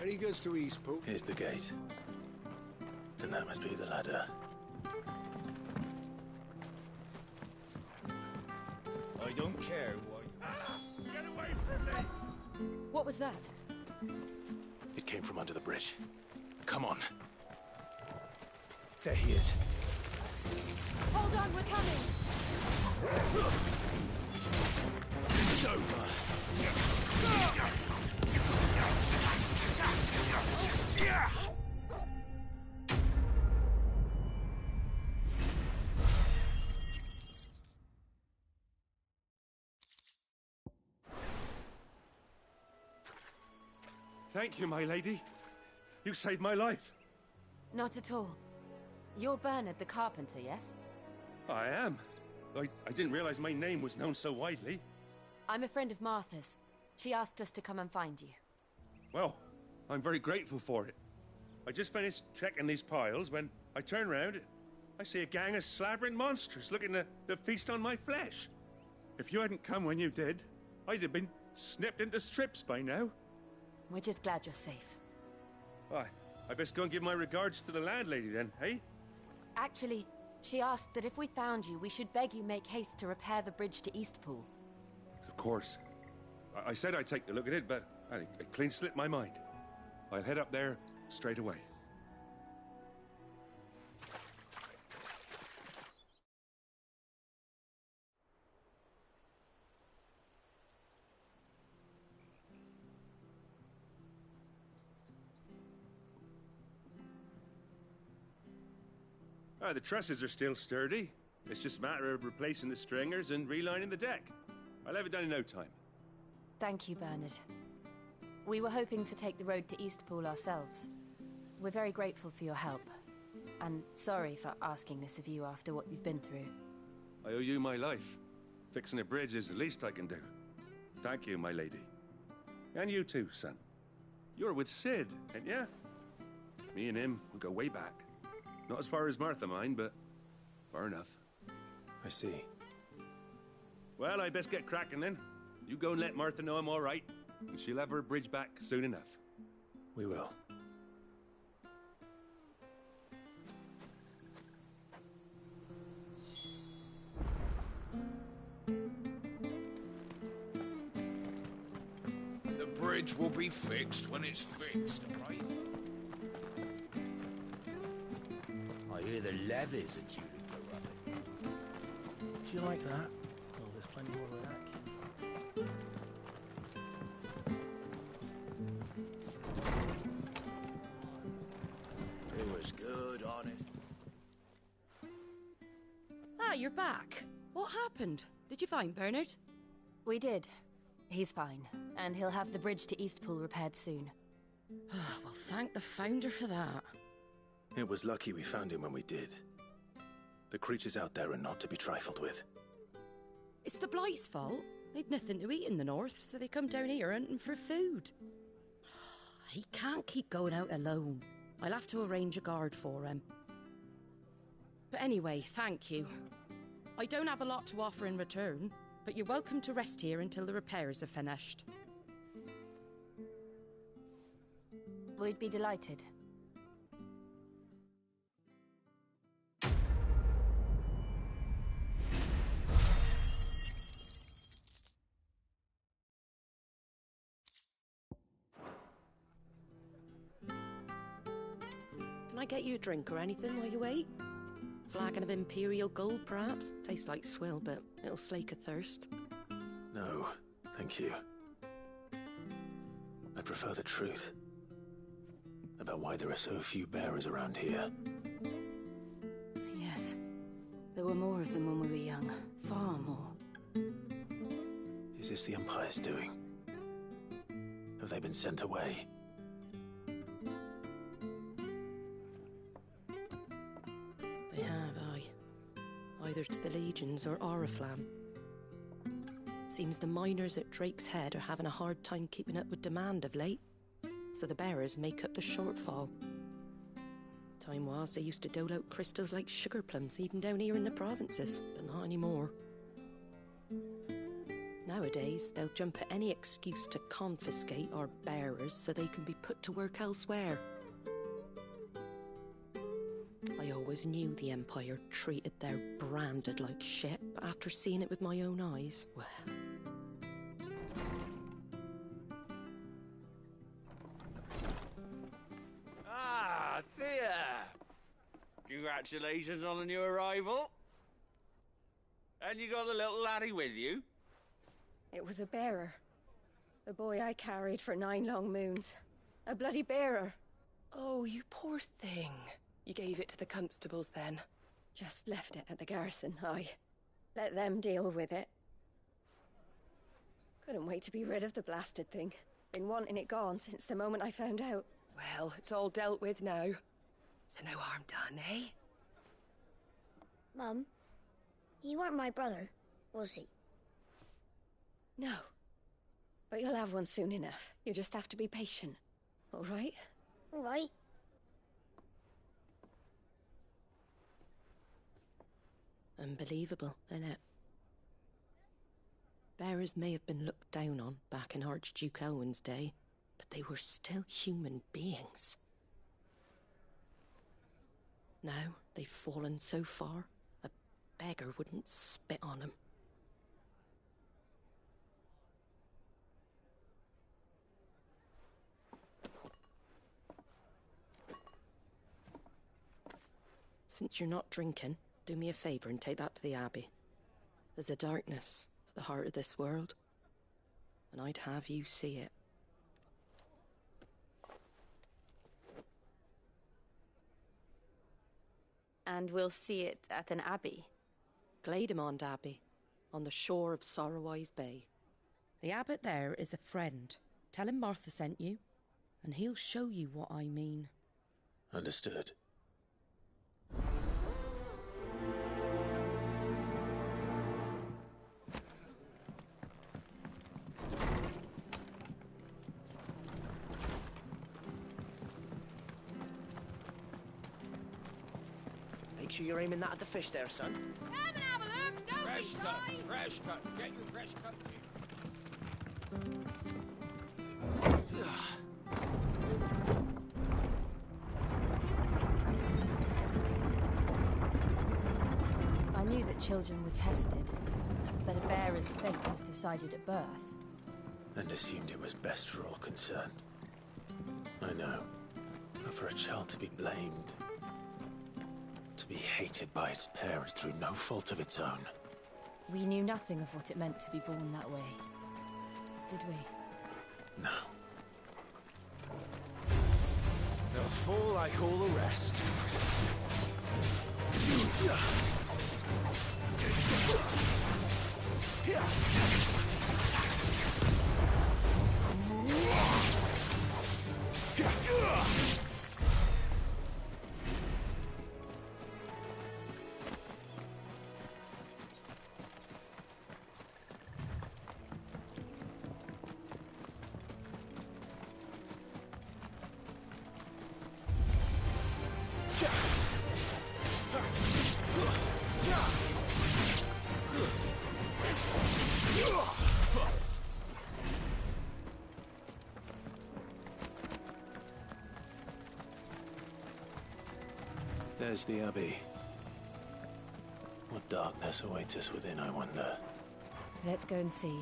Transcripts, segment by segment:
Any goods to Eastpool? Here's the gate. And that must be the ladder. I don't care what you... Get away from me! What was that? It came from under the bridge. Come on. There he is. Hold on, we're coming! It's over. Thank you, my lady. You saved my life. Not at all. You're Bernard the carpenter, yes? I am. I didn't realize my name was known so widely. I'm a friend of Martha's. She asked us to come and find you. Well, I'm very grateful for it. I just finished checking these piles when I turn round. I see a gang of slavering monsters looking to feast on my flesh. If you hadn't come when you did, I'd have been snipped into strips by now. We're just glad you're safe. Why, I best go and give my regards to the landlady then, eh? Actually, she asked that if we found you, we should beg you make haste to repair the bridge to Eastpool. Of course. I said I'd take a look at it, but it clean slipped my mind. I'll head up there straight away. The trusses are still sturdy. It's just a matter of replacing the stringers and relining the deck. I'll have it done in no time. Thank you, Bernard. We were hoping to take the road to Eastpool ourselves. We're very grateful for your help. And sorry for asking this of you after what you've been through. I owe you my life. Fixing a bridge is the least I can do. Thank you, my lady. And you too, son. You're with Sid, ain't ya? Me and him, we go way back. Not as far as Martha, mind, but far enough. I see. Well, I best get cracking then. You go and let Martha know I'm all right, and she'll have her bridge back soon enough. We will. The bridge will be fixed when it's fixed, right? I hear the levies are due to go up. Do you like that? Oh, there's plenty more of that. It was good, honest. Ah, you're back. What happened? Did you find Bernard? We did. He's fine, and he'll have the bridge to Eastpool repaired soon. Well, thank the Founder for that. It was lucky we found him when we did. The creatures out there are not to be trifled with. It's the Blight's fault. They'd nothing to eat in the north, so they come down here hunting for food. He can't keep going out alone. I'll have to arrange a guard for him. But anyway, thank you. I don't have a lot to offer in return, but you're welcome to rest here until the repairs are finished. We'd be delighted. Can I get you a drink or anything while you wait? Flagon of Imperial Gold, perhaps? Tastes like swill, but it'll slake a thirst. No, thank you. I prefer the truth. About why there are so few bearers around here. Yes. There were more of them when we were young. Far more. Is this the Empire's doing? Have they been sent away? They have, aye. Either to the Legions or Oriflamme. Seems the miners at Drake's Head are having a hard time keeping up with demand of late, so the bearers make up the shortfall. Time was they used to dole out crystals like sugar plums even down here in the provinces, but not anymore. Nowadays, they'll jump at any excuse to confiscate our bearers so they can be put to work elsewhere. I always knew the Empire treated their branded like shit, but after seeing it with my own eyes, well... Ah, Thea! Congratulations on the new arrival. And you got the little laddie with you? It was a bearer. The boy I carried for 9 long moons. A bloody bearer. Oh, you poor thing. You gave it to the constables then? Just left it at the garrison, I let them deal with it. Couldn't wait to be rid of the blasted thing. Been wanting it gone since the moment I found out. Well, it's all dealt with now. So no harm done, eh? Mum, you weren't my brother, was he? No. But you'll have one soon enough. You just have to be patient. All right? All right. Unbelievable, innit? Bearers may have been looked down on back in Archduke Elwin's day, but they were still human beings. Now they've fallen so far, a beggar wouldn't spit on them. Since you're not drinking, do me a favour and take that to the Abbey. There's a darkness at the heart of this world, and I'd have you see it. And we'll see it at an abbey? Glademond Abbey, on the shore of Sorrowwise Bay. The abbot there is a friend. Tell him Martha sent you, and he'll show you what I mean. Understood. Make sure you're aiming that at the fish there, son. Come and have a look, don't Fresh be cuts, shy. fresh cuts. Get your fresh cuts here. I knew that children were tested, that a bearer's fate was decided at birth. And assumed it was best for all concerned. I know. But for a child to be blamed, to be hated by its parents through no fault of its own. We knew nothing of what it meant to be born that way, did we? No. They'll fall like all the rest. There's the Abbey. What darkness awaits us within, I wonder? Let's go and see.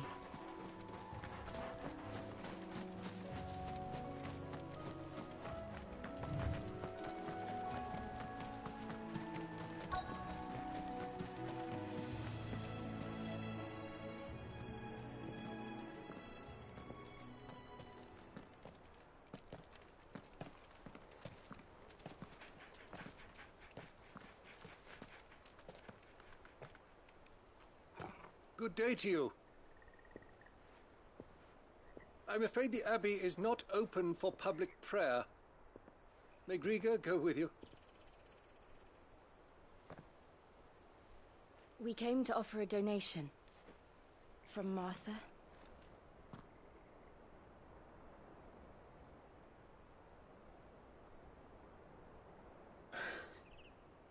Good day to you. I'm afraid the Abbey is not open for public prayer. May Griga go with you? We came to offer a donation. From Martha.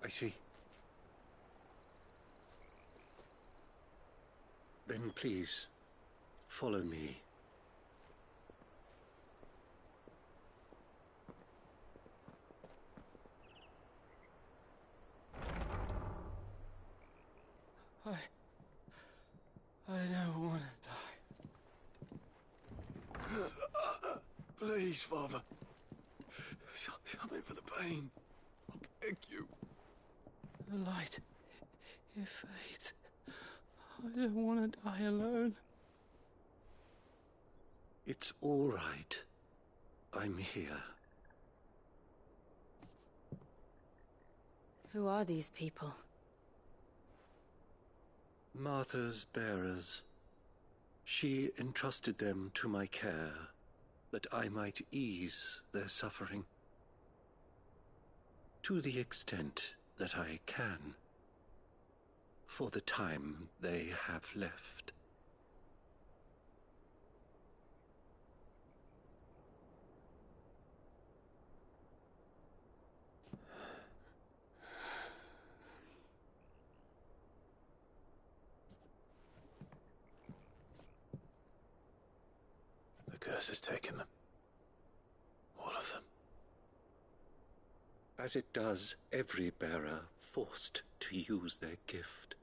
I see. Then please, Follow me. I don't want to die. Please, Father. Something for the pain. I beg you. The light, it fades. I don't want to die alone. It's all right. I'm here. Who are these people? Martha's bearers. She entrusted them to my care, that I might ease their suffering. To the extent that I can, for the time they have left. The curse has taken them. All of them. As it does every bearer forced to use their gift.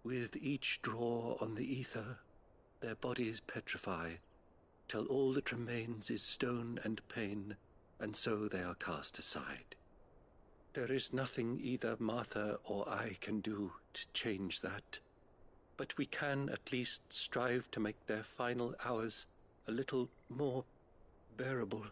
With each draw on the ether, their bodies petrify, till all that remains is stone and pain, and so they are cast aside. There is nothing either Martha or I can do to change that, but we can at least strive to make their final hours a little more bearable.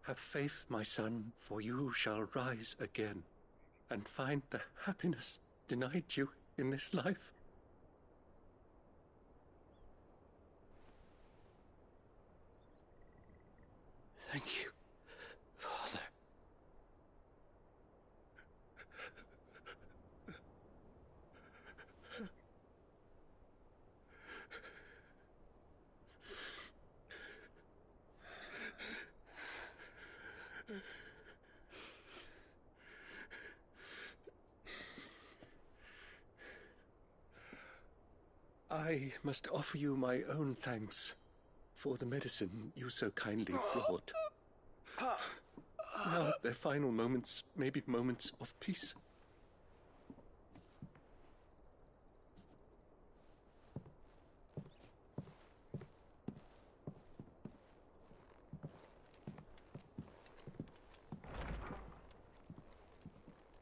Have faith, my son, for you shall rise again, and find the happiness denied you in this life. Thank you, Father. I must offer you my own thanks for the medicine you so kindly brought. Now their final moments may be moments of peace.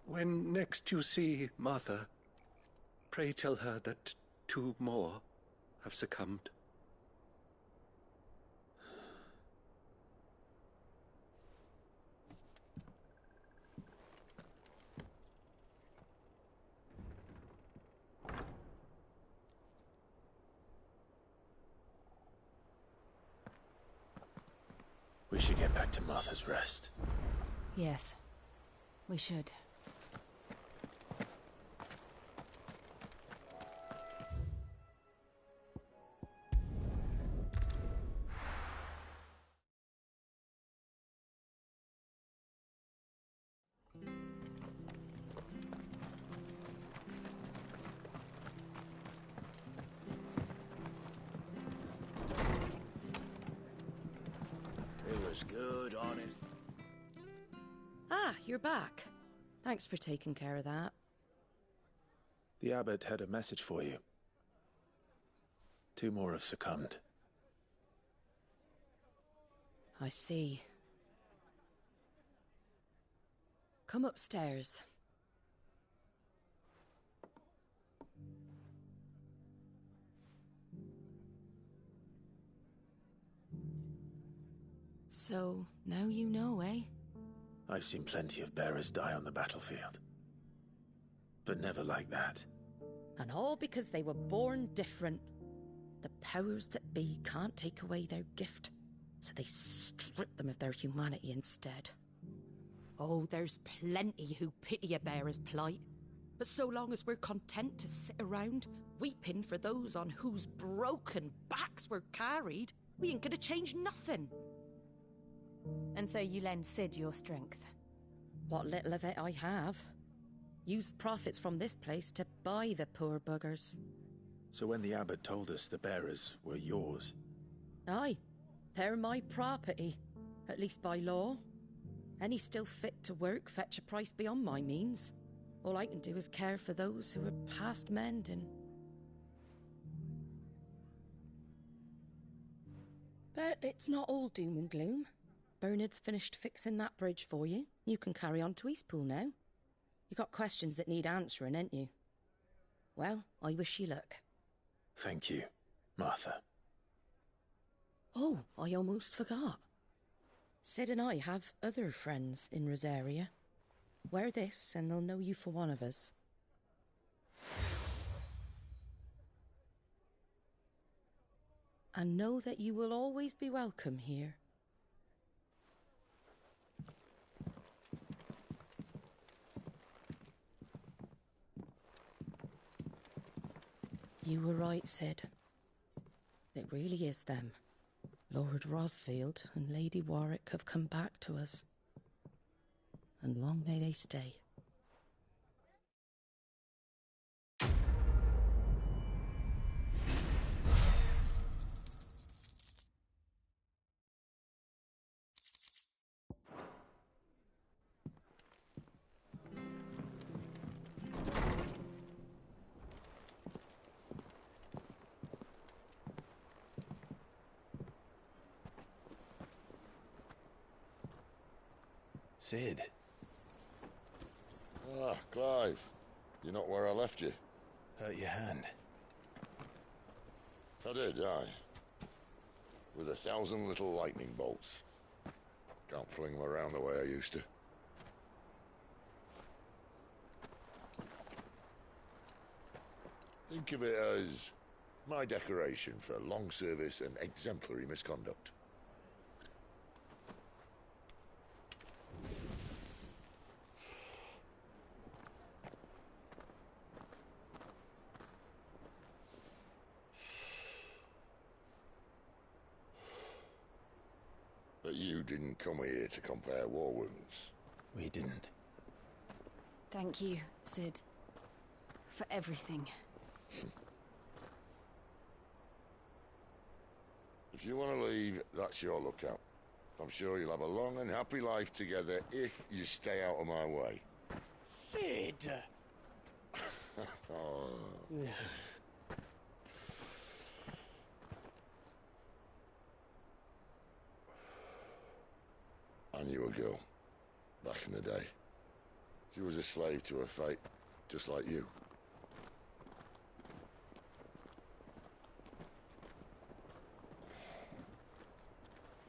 When next you see Martha, pray tell her that 2 more have succumbed. We should get back to Martha's Rest. Yes, we should. It was good, honest. Ah, you're back. Thanks for taking care of that. The abbot had a message for you. 2 more have succumbed. I see. Come upstairs. So, now you know, eh? I've seen plenty of bearers die on the battlefield. But never like that. And all because they were born different. The powers that be can't take away their gift, so they strip them of their humanity instead. Oh, there's plenty who pity a bearer's plight. But so long as we're content to sit around, weeping for those on whose broken backs we're carried, we ain't gonna change nothing. And so you lend Sid your strength. What little of it I have. Used profits from this place to buy the poor buggers. So when the abbot told us the bearers were yours... Aye, they're my property, at least by law. Any still fit to work fetch a price beyond my means. All I can do is care for those who are past mending. But it's not all doom and gloom. Bernard's finished fixing that bridge for you. You can carry on to Eastpool now. You got questions that need answering, ain't you? Well, I wish you luck. Thank you, Martha. Oh, I almost forgot. Sid and I have other friends in Rosaria. Wear this and they'll know you for one of us. And know that you will always be welcome here. You were right, Sid. It really is them. Lord Rosfield and Lady Warwick have come back to us. And long may they stay. Sid. Ah, Clive. You're not where I left you. Hurt your hand. I did, aye. With 1,000 little lightning bolts. Can't fling them around the way I used to. Think of it as my decoration for long service and exemplary misconduct. But you didn't come here to compare war wounds. We didn't. Thank you, Sid. For everything. If you want to leave, that's your lookout. I'm sure you'll have a long and happy life together if you stay out of my way. Sid! Oh. I knew a girl, back in the day. She was a slave to her fate, just like you.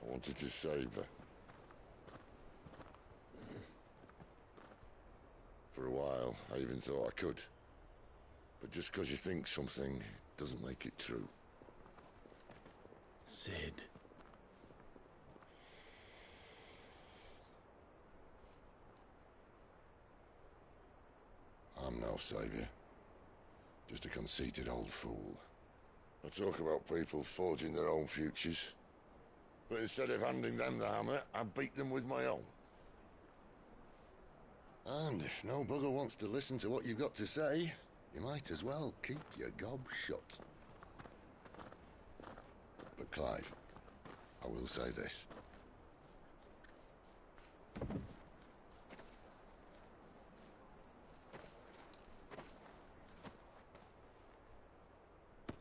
I wanted to save her. For a while, I even thought I could. But just because you think something doesn't make it true. Sid. I'm no savior. Just a conceited old fool. I talk about people forging their own futures. But instead of handing them the hammer, I beat them with my own. And if no bugger wants to listen to what you've got to say, you might as well keep your gob shut. But Clive, I will say this.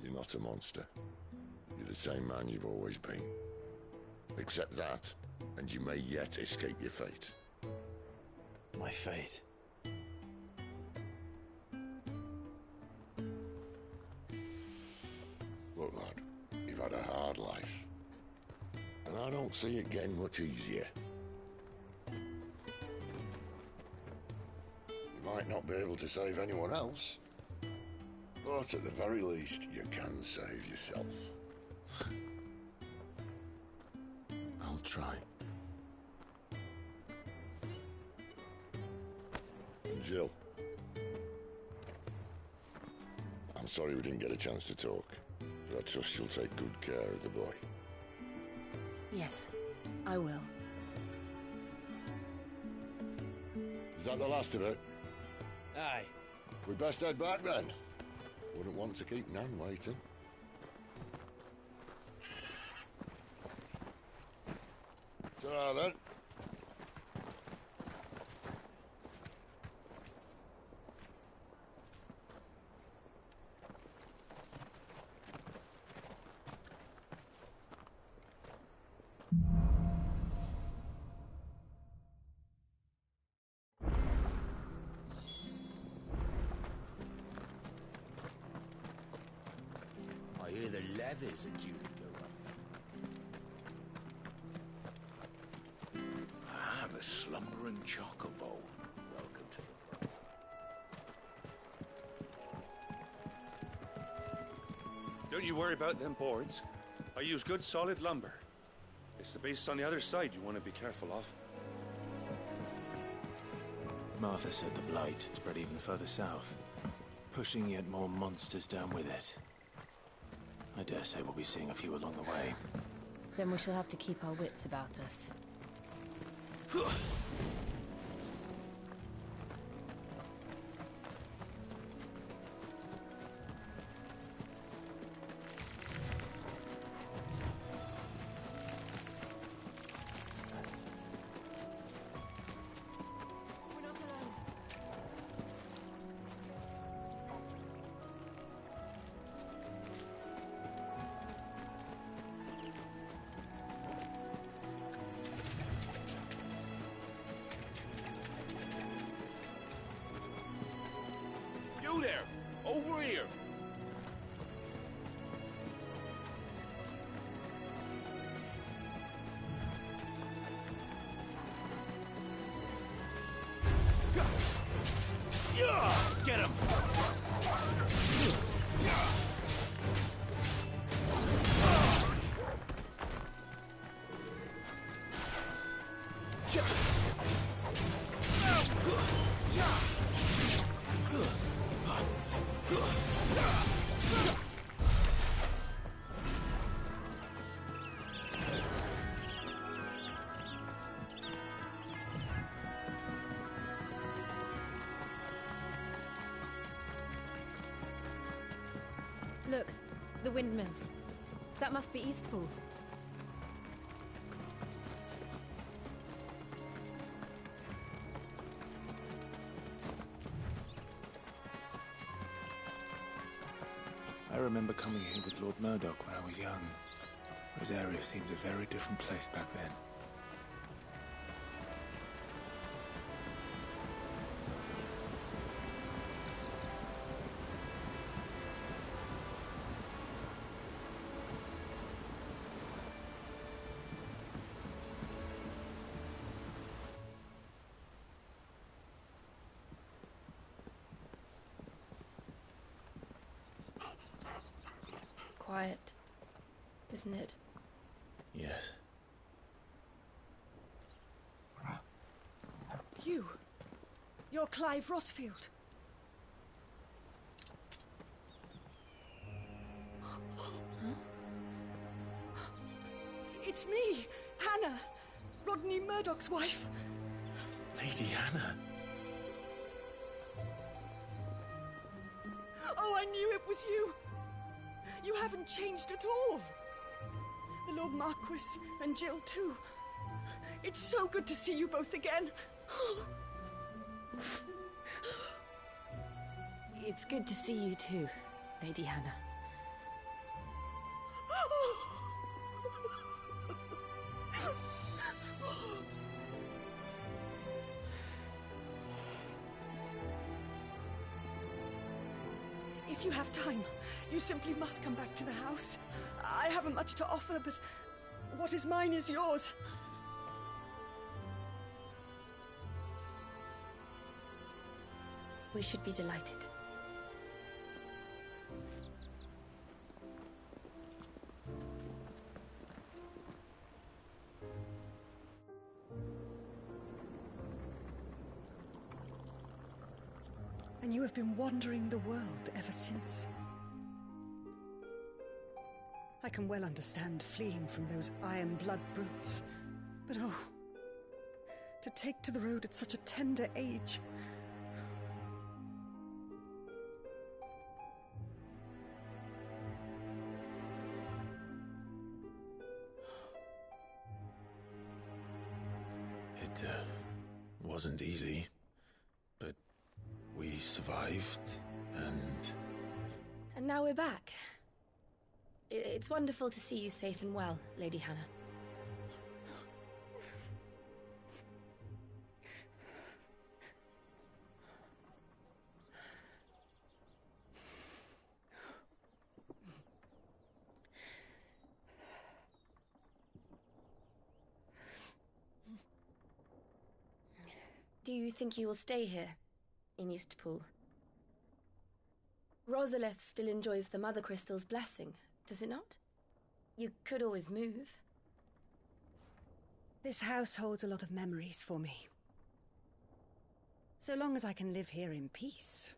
You're not a monster. You're the same man you've always been. Accept that, and you may yet escape your fate. My fate? Look, lad, you've had a hard life. And I don't see it getting much easier. You might not be able to save anyone else, but at the very least, you can save yourself. I'll try. And Jill, I'm sorry we didn't get a chance to talk, but I trust you'll take good care of the boy. Yes, I will. Is that the last of it? Aye. We best head back then. Wouldn't want to keep Nan waiting. Ta-ra then. I hear the levies are due to go up. Ah, the slumbering chocobo. Welcome to the club. Don't you worry about them boards. I use good solid lumber. It's the beasts on the other side you want to be careful of. Martha said the blight had spread even further south, pushing yet more monsters down with it. I dare say we'll be seeing a few along the way. Then we shall have to keep our wits about us. You there! Over here! Get him! Look, the windmills. That must be Eastpool. I remember coming here with Lord Murdoch when I was young. Rosaria seemed a very different place back then. Quiet, isn't it? Yes. You're Clive Rossfield. It's me, Hannah, Rodney Murdoch's wife. Lady Hannah. Oh, I knew it was you. You haven't changed at all. The Lord Marquis and Jill too. It's so good to see you both again. It's good to see you too, Lady Hannah. If you have time, you simply must come back to the house. I haven't much to offer, but what is mine is yours. We should be delighted. And you have been wandering the world ever since. I can well understand fleeing from those iron blood brutes, but oh, to take to the road at such a tender age. It wasn't easy, but we survived, and... And now we're back. It's wonderful to see you safe and well, Lady Hannah. Do you think you will stay here, in Eastpool? Rosalith still enjoys the Mother Crystal's blessing, does it not? You could always move. This house holds a lot of memories for me. So long as I can live here in peace,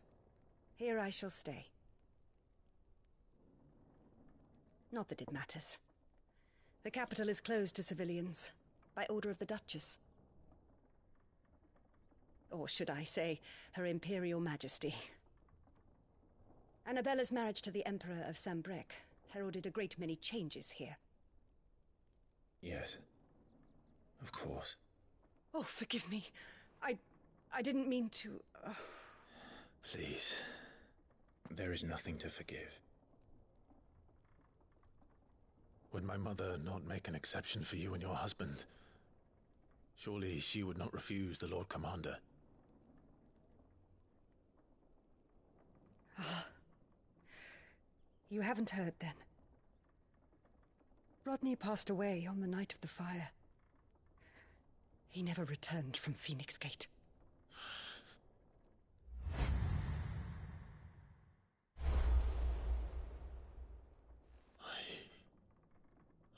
here I shall stay. Not that it matters. The capital is closed to civilians, by order of the Duchess. Or should I say, Her Imperial Majesty. Annabella's marriage to the Emperor of Sambrec heralded a great many changes here. Yes, of course. Oh, forgive me. I didn't mean to... Please. There is nothing to forgive. Would my mother not make an exception for you and your husband? Surely she would not refuse the Lord Commander. You haven't heard, then. Rodney passed away on the night of the fire. He never returned from Phoenix Gate.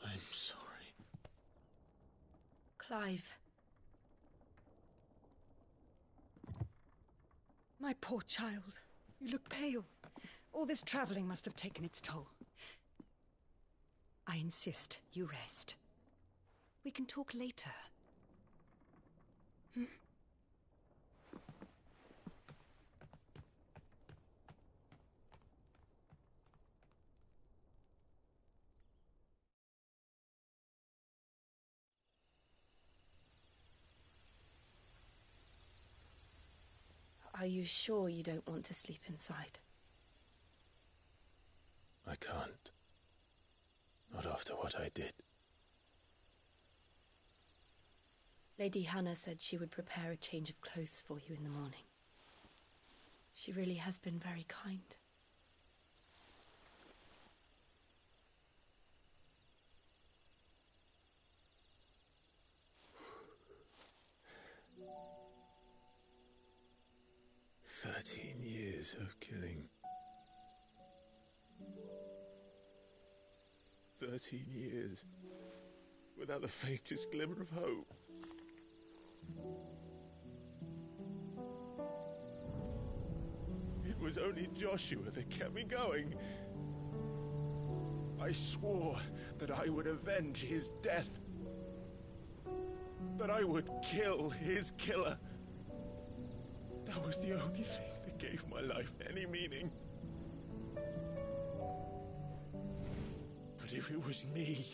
I'm sorry. Clive. My poor child. You look pale. All this traveling must have taken its toll. I insist you rest. We can talk later. Hmm? Are you sure you don't want to sleep inside? I can't. Not after what I did. Lady Hannah said she would prepare a change of clothes for you in the morning. She really has been very kind. Years of killing. 13 years without the faintest glimmer of hope. It was only Joshua that kept me going. I swore that I would avenge his death. That I would kill his killer. That was the only thing that gave my life any meaning. But if it was me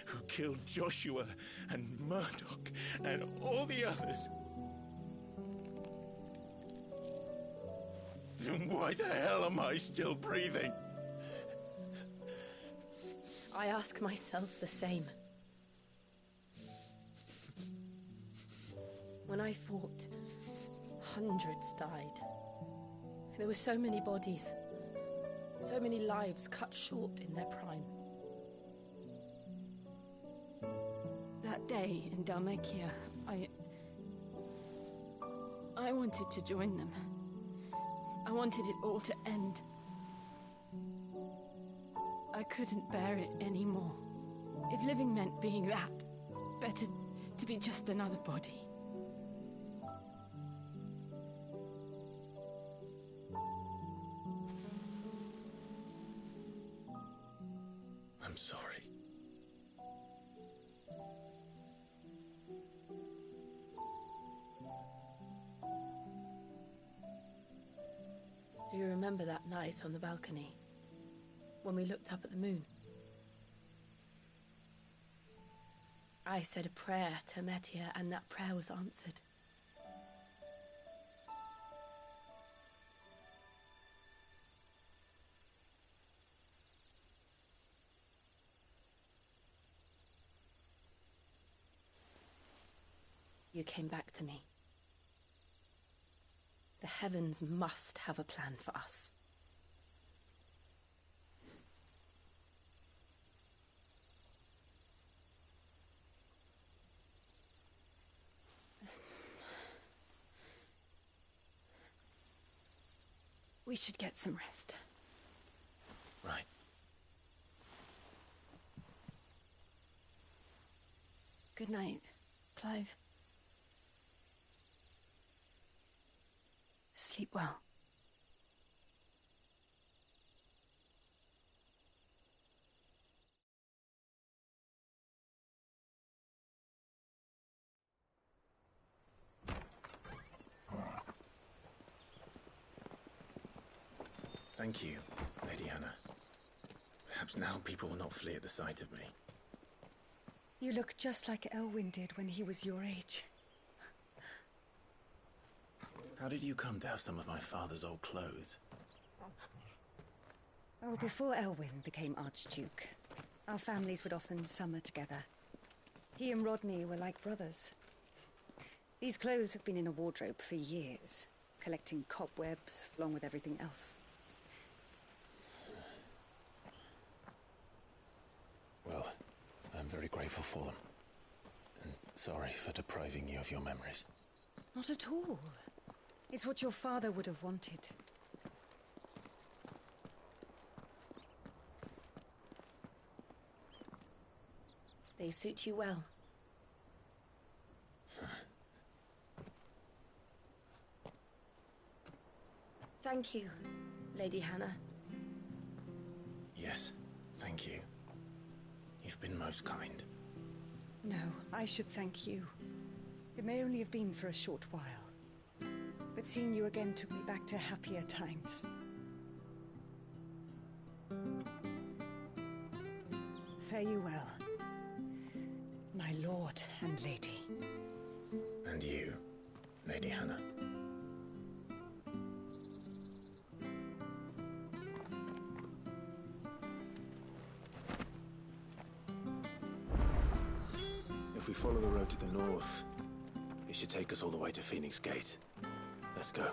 who killed Joshua and Murdoch and all the others, then why the hell am I still breathing? I ask myself the same. When I fought, hundreds died. There were so many bodies, so many lives cut short in their prime. That day in Dalmekia, I wanted to join them. I wanted it all to end. I couldn't bear it anymore. If living meant being that, better to be just another body. I'm sorry. Do you remember that night on the balcony? When we looked up at the moon? I said a prayer to Metia, and that prayer was answered. You came back to me. The heavens must have a plan for us. We should get some rest. Right. Good night, Clive. Sleep well. Thank you, Lady Hannah. Perhaps now people will not flee at the sight of me. You look just like Elwyn did when he was your age. How did you come to have some of my father's old clothes? Oh, before Elwyn became Archduke, our families would often summer together. He and Rodney were like brothers. These clothes have been in a wardrobe for years, collecting cobwebs along with everything else. Well, I'm very grateful for them. And sorry for depriving you of your memories. Not at all. It's what your father would have wanted. They suit you well. Thank you, Lady Hannah. Yes, thank you. You've been most kind. No, I should thank you. It may only have been for a short while, but seeing you again took me back to happier times. Fare you well, my lord and lady. And you, Lady Hannah. If we follow the road to the north, it should take us all the way to Phoenix Gate. Let's go.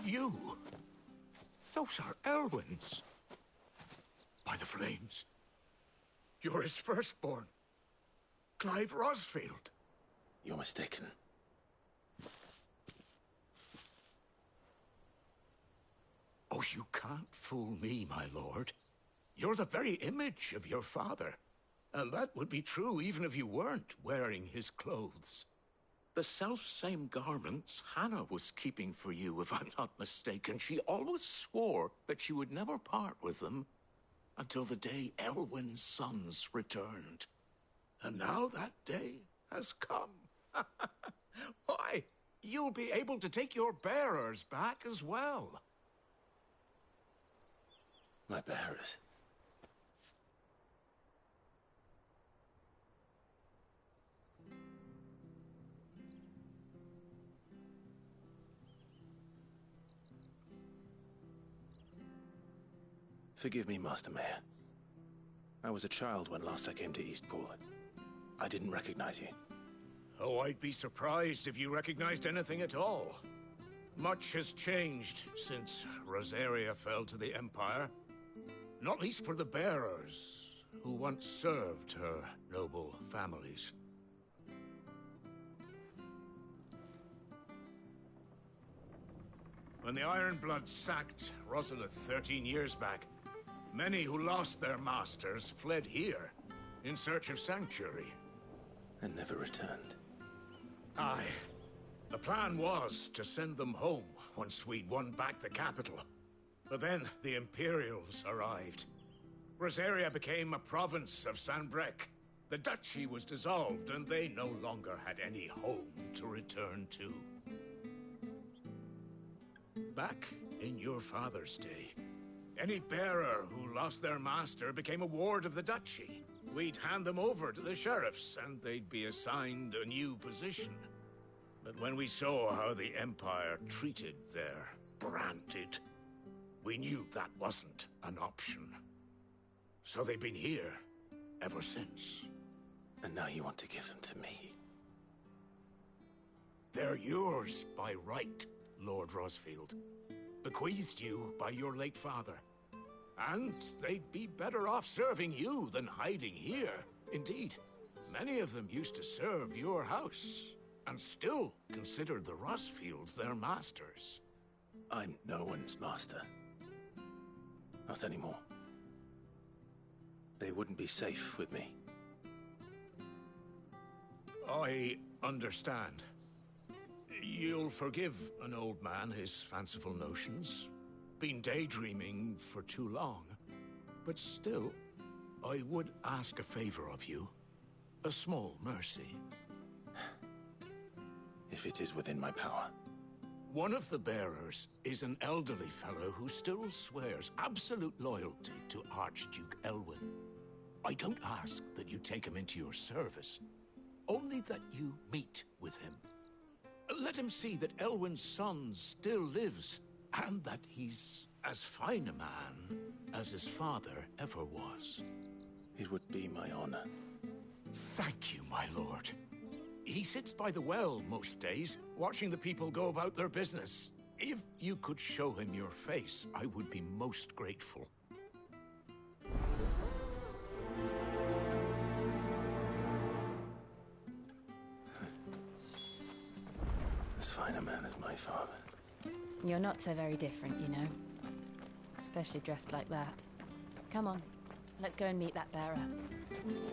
You? Those are Elwyn's. By the flames. You're his firstborn. Clive Rosfield. You're mistaken. Oh, you can't fool me, my lord. You're the very image of your father. And that would be true even if you weren't wearing his clothes. The self-same garments Hannah was keeping for you, if I'm not mistaken. She always swore that she would never part with them until the day Elwyn's sons returned. And now that day has come. Why, you'll be able to take your bearers back as well. My bearers? Forgive me, Master Mayor. I was a child when last I came to Eastpool. I didn't recognize you. Oh, I'd be surprised if you recognized anything at all. Much has changed since Rosaria fell to the Empire. Not least for the bearers, who once served her noble families. When the Ironbloods sacked Rosalith 13 years back, many who lost their masters fled here in search of sanctuary. And never returned. Aye. The plan was to send them home once we'd won back the capital. But then the Imperials arrived. Rosaria became a province of Sanbreque. The duchy was dissolved, and they no longer had any home to return to. Back in your father's day, any bearer who lost their master became a ward of the duchy. We'd hand them over to the sheriffs, and they'd be assigned a new position. But when we saw how the Empire treated their branded, we knew that wasn't an option. So they've been here ever since. And now you want to give them to me? They're yours by right, Lord Rosfield. Bequeathed you by your late father. And they'd be better off serving you than hiding here. Indeed, many of them used to serve your house, and still considered the Rosfields their masters. I'm no one's master. Not anymore. They wouldn't be safe with me. I understand. You'll forgive an old man his fanciful notions. Been daydreaming for too long. But still, I would ask a favor of you. A small mercy. If it is within my power. One of the bearers is an elderly fellow who still swears absolute loyalty to Archduke Elwyn. I don't ask that you take him into your service, only that you meet with him. Let him see that Elwyn's son still lives, and that he's as fine a man as his father ever was. It would be my honor. Thank you, my lord. He sits by the well most days, watching the people go about their business. If you could show him your face, I would be most grateful. As fine a man as my father. You're not so very different, you know. Especially dressed like that. Come on, let's go and meet that bearer.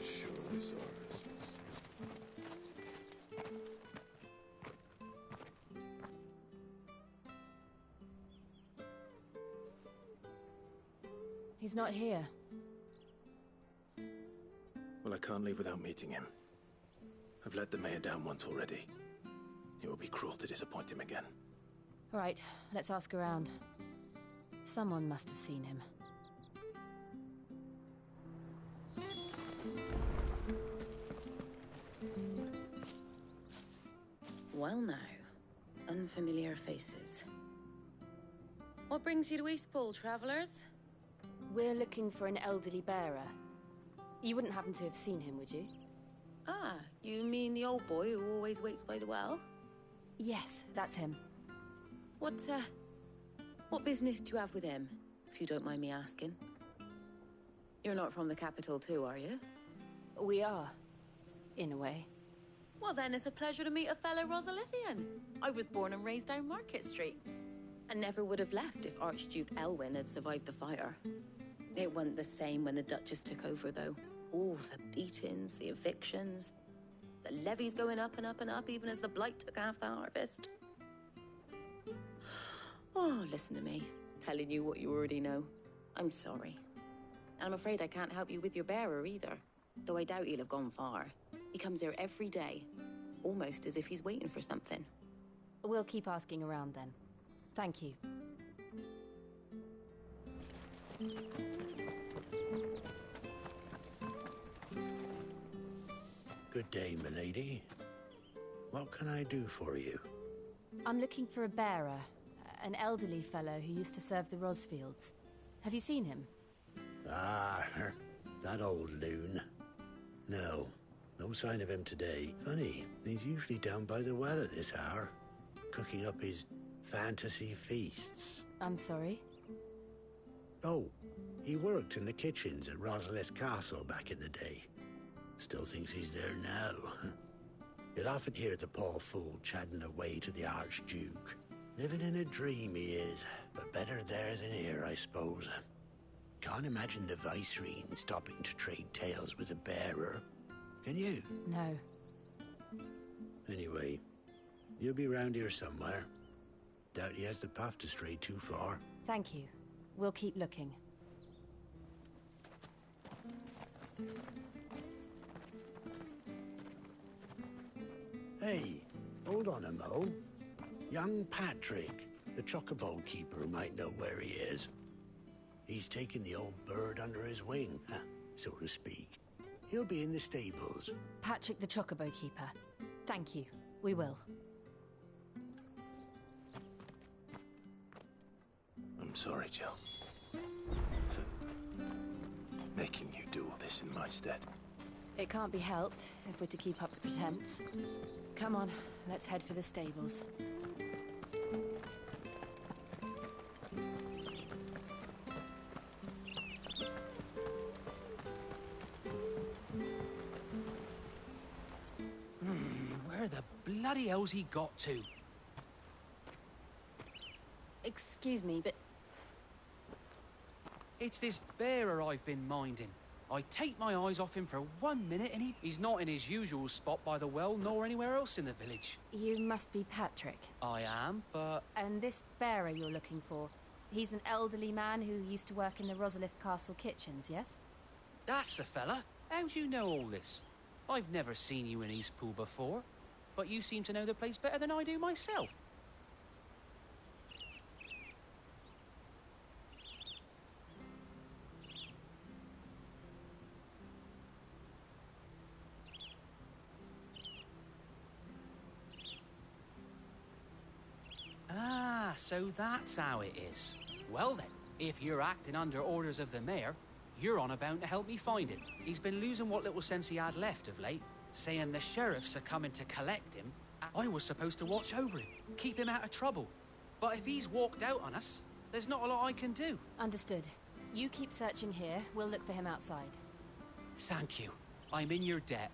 Surely, Zorvis. He's not here. Well, I can't leave without meeting him. I've let the mayor down once already. It would be cruel to disappoint him again. All right, let's ask around. Someone must have seen him. Well now, unfamiliar faces. What brings you to Eastpool, travelers? We're looking for an elderly bearer. You wouldn't happen to have seen him, would you? Ah, you mean the old boy who always waits by the well? Yes, that's him. What business do you have with him, if you don't mind me asking? You're not from the capital too, are you? We are, in a way. Well then, it's a pleasure to meet a fellow Rosalithian. I was born and raised down Market Street. And never would have left if Archduke Elwyn had survived the fire. It wasn't the same when the Duchess took over, though. All the beatings, the evictions, the levies going up and up and up, even as the blight took half the harvest. Oh, listen to me, telling you what you already know. I'm sorry. I'm afraid I can't help you with your bearer either, though I doubt he'll have gone far. He comes here every day, almost as if he's waiting for something. We'll keep asking around then. Thank you. Good day, milady. What can I do for you? I'm looking for a bearer, an elderly fellow who used to serve the Rosfields. Have you seen him? Ah, that old loon. No sign of him today. Funny, he's usually down by the well at this hour, cooking up his fantasy feasts. I'm sorry? Oh, He worked in the kitchens at Rosalith Castle back in the day. Still thinks he's there now. You'll often hear the poor fool chatting away to the Archduke. Living in a dream he is, but better there than here, I suppose. Can't imagine the Viceroy stopping to trade tales with a bearer. Can you? No. Anyway, you'll be round here somewhere. Doubt he has the path to stray too far. Thank you. We'll keep looking. Hey, hold on a mo. Young Patrick, the chocobo keeper, might know where he is. He's taken the old bird under his wing, so to speak. He'll be in the stables. Patrick the chocobo keeper. Thank you. We will. I'm sorry, Jill. For making you do all this in my stead. It can't be helped if we're to keep up the pretense. Come on, let's head for the stables. Where the bloody hell's he got to? Excuse me, but... It's this bearer I've been minding. I take my eyes off him for 1 minute and he's not in his usual spot by the well nor anywhere else in the village. You must be Patrick. I am, but... And this bearer you're looking for, he's an elderly man who used to work in the Rosalith Castle kitchens, yes? That's the fella. How do you know all this? I've never seen you in Eastpool before, but you seem to know the place better than I do myself. Ah, so that's how it is. Well then, if you're acting under orders of the mayor, you're on about to help me find him. He's been losing what little sense he had left of late, saying the sheriffs are coming to collect him. I was supposed to watch over him, keep him out of trouble. But if he's walked out on us, there's not a lot I can do. Understood. You keep searching here, we'll look for him outside. Thank you. I'm in your debt.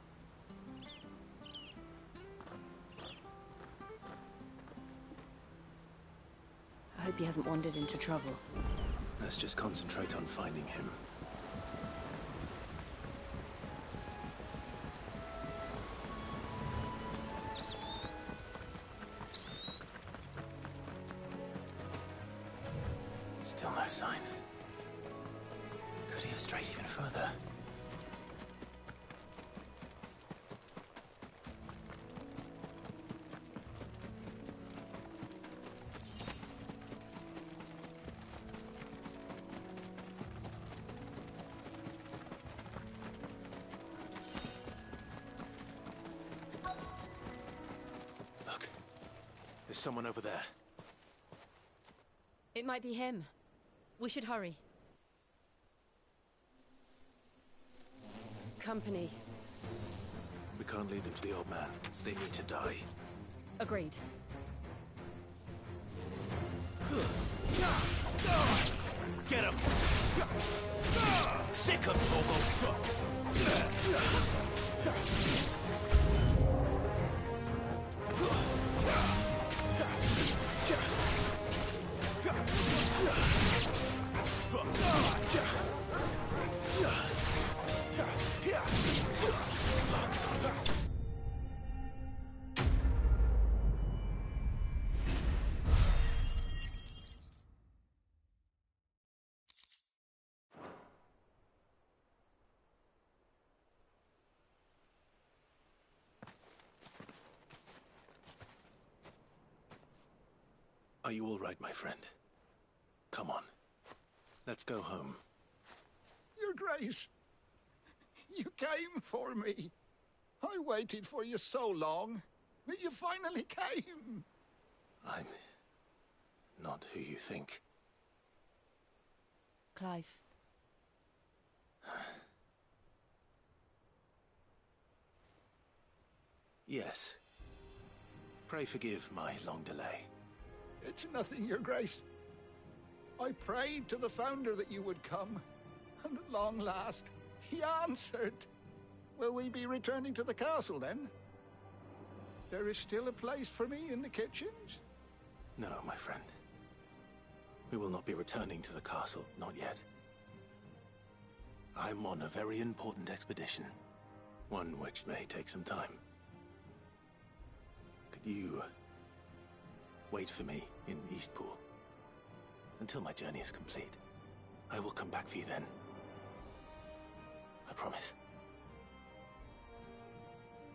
I hope he hasn't wandered into trouble. Let's just concentrate on finding him. Still no sign. Could he have strayed even further? Look, there's someone over there. It might be him. We should hurry. Company. We can't lead them to the old man. They need to die. Agreed. Get him! Sick of Tobo! Are you all right, my friend? Come on. Let's go home. Your Grace, you came for me. I waited for you so long, but you finally came. I'm not who you think. Clive. Yes. Pray forgive my long delay. It's nothing, Your Grace. I prayed to the Founder that you would come, And at long last, he answered. Will we be returning to the castle, then? There is still a place for me in the kitchens? No, my friend. We will not be returning to the castle, not yet. I'm on a very important expedition. One which may take some time. Could you wait for me in Eastpool until my journey is complete? I will come back for you then. I promise.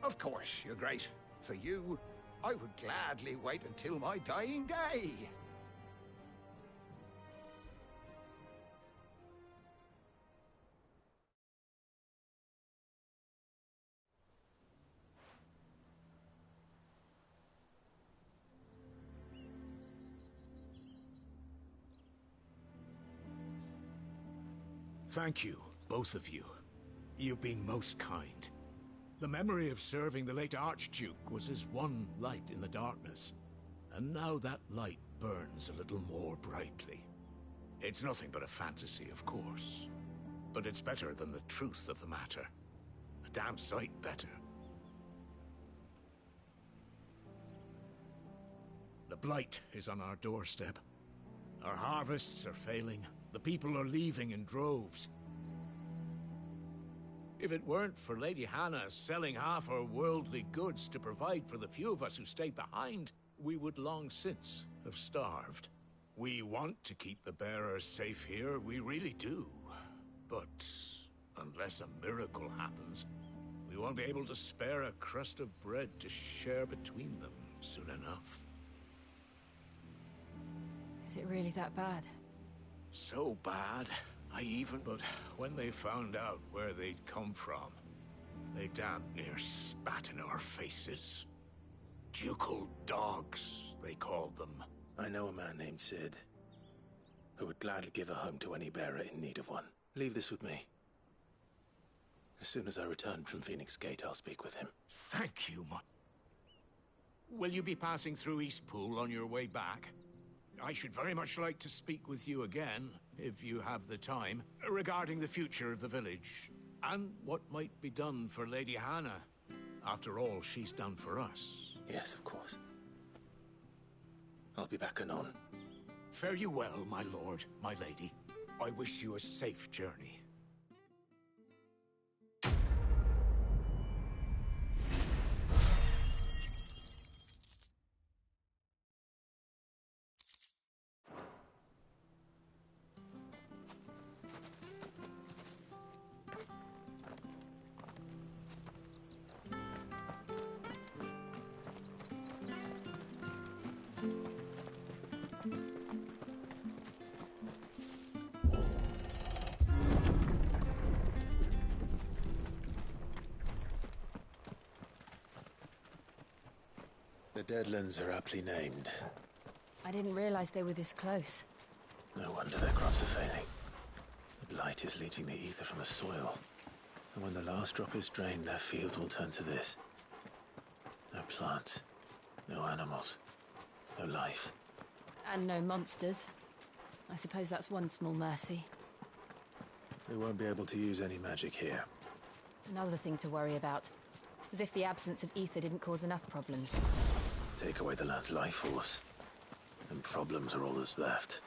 Of course, Your Grace. For you, I would gladly wait until my dying day. Thank you, both of you. You've been most kind. The memory of serving the late Archduke was as one light in the darkness, and now that light burns a little more brightly. It's nothing but a fantasy, of course, but it's better than the truth of the matter. A damn sight better. The blight is on our doorstep. Our harvests are failing. The people are leaving in droves. If it weren't for Lady Hannah selling half her worldly goods to provide for the few of us who stayed behind, we would long since have starved. We want to keep the bearers safe here, we really do. But unless a miracle happens, we won't be able to spare a crust of bread to share between them soon enough. Is it really that bad? So bad, but when they found out where they'd come from, they damn near spat in our faces. Ducal dogs, they called them. I know a man named Sid, who would gladly give a home to any bearer in need of one. Leave this with me. As soon as I return from Phoenix Gate, I'll speak with him. Thank you, Will you be passing through Eastpool on your way back? I should very much like to speak with you again, if you have the time, regarding the future of the village, and what might be done for Lady Hannah. After all she's done for us. Yes, of course. I'll be back anon. Fare you well, my lord, my lady. I wish you a safe journey. The Deadlands are aptly named. I didn't realize they were this close. No wonder their crops are failing. The blight is leaching the ether from the soil. And when the last drop is drained, their fields will turn to this. No plants, no animals, no life. And no monsters. I suppose that's one small mercy. We won't be able to use any magic here. Another thing to worry about. As if the absence of ether didn't cause enough problems. Take away the lad's life force, and problems are all that's left.